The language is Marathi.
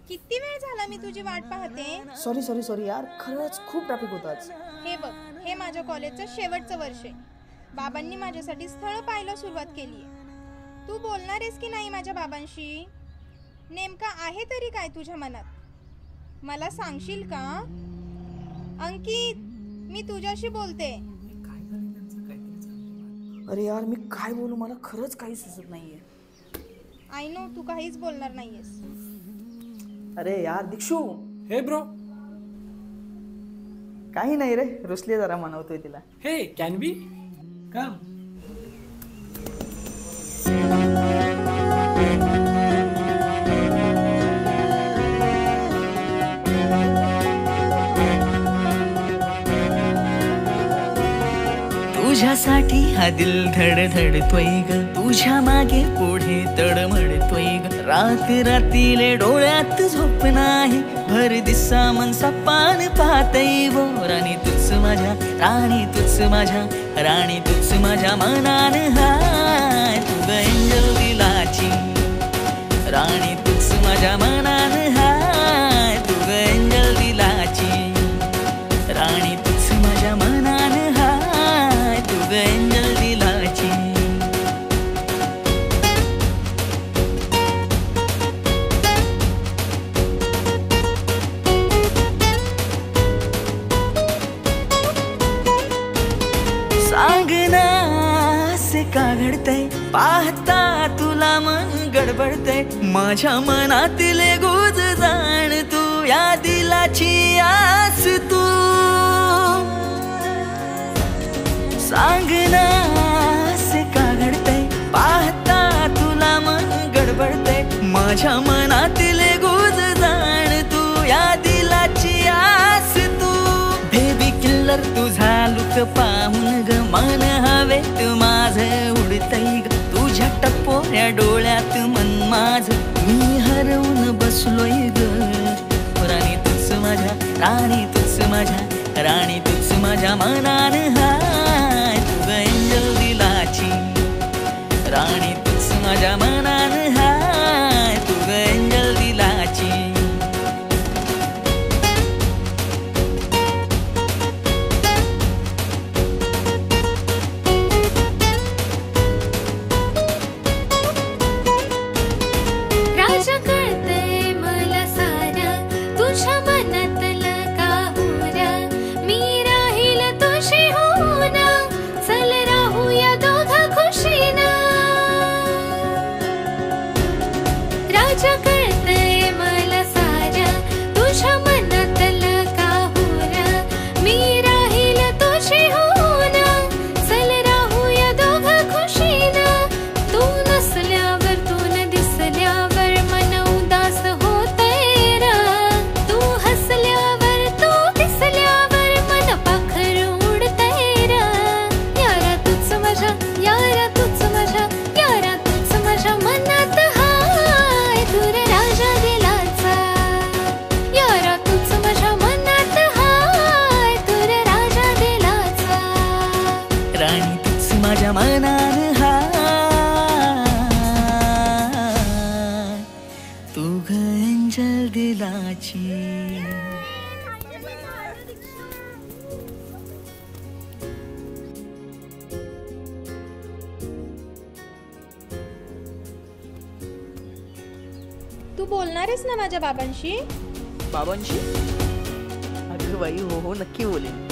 किती वेळ झाला मी तुझी वाट पाहते. सॉरी सॉरी सॉरी यार, खरंच खूप ट्रॅफिक होतं आज. हे बघ, हे माझ्या कॉलेजचं शेवटचं वर्ष आहे. बाबांनी माझ्यासाठी स्थळ पाहायला सुरुवात केली आहे. तू बोलणार आहेस की नाही माझ्या बाबांशी? नेमका आहे तरी काय तुझ्या मनात, मला सांगशील का? अंकित, मी तुझ्याशी बोलते. अरे यार, मी काय बोलू, मला खरंच काही सुचत नाहीये. आय नो तू काहीच बोलणार नाहीयेस. अरे यार दीक्षू. हे ब्रो. काही नाही रे, रुसली जरा, मनवतोय तिला. हे कॅन बी कम. तुझ्यासाठी हा दिल धडधडतोय ग, तुझ्या मागे पुढे तडमडतोय ग. रात रातीले डोळ्यात झोप नाही, भर दिसा मन सपान पाहतय वो. राणी तुझ माझ्या, राणी तुझ माझ्या, राणी तुझ माझ्या मनान हाय. तू ग एंजल दिलाची, राणी तुझ माझ्या मनान हाय. तू ग एंजल दिलाची, राणी तुझ माझ्या मनान हाय. तू ग एंजल दिलाची. सांग ना असे का घडतंय, पाहता तुला मन गडबडतंय. माझ्या मनातले गुज जाण तू, या दिलाची आस तू. सांग ना असे का घडतंय, पाहता तुला मन गडबडतंय. माझ्या मनातले गुज जाण तू, या दिलाची आस तू. बेबी किल्लर तुझा लुक पाहून ग, मन हवेत माझं उडतंय ग. तुझ्या टपोऱ्या डोळ्यात मन माझ मी हरवून बसलोय ग. राणी तुझ माझ्या, राणी तुझ माझ्या, राणी तुझ माझ्या मनान हाय. तू ग एंजल दिलाची, राणी तुझ माझ्या मनान हाय. तू ग एंजल दिलाची. राजा कळतंय मला सारं, तुझ्या मनातलं का होरा. मी राहील तुझी होना, चल राहूया दोघं खुशीनं. राजा कळतंय मला सारं, तुझ्या मनातलं का होरा. मी राहील तुझी होना, चल राहूया दोघं खुशीनं. तू नसल्यावर, तू न दिसल्यावर मन उदास होतंय र. तू हसल्यावर, तू दिसल्यावर मन पाखर उडतंय र. यारा तूच माझ्या, यारा तूच माझ्या, यारा तूच माझ्या मनात हाय. दूर राजा दिलाचा, यारा तूच माझ्या मनात हाय. दूर राजा दिलाचा, राणी तुझ माझ्या मनान हाय. तू ग एंजल दिलाची. तू बोलणार आहेस ना माझ्या बाबांशी? बाबांशी? अगं बाई, हो हो, नक्की बोलेन.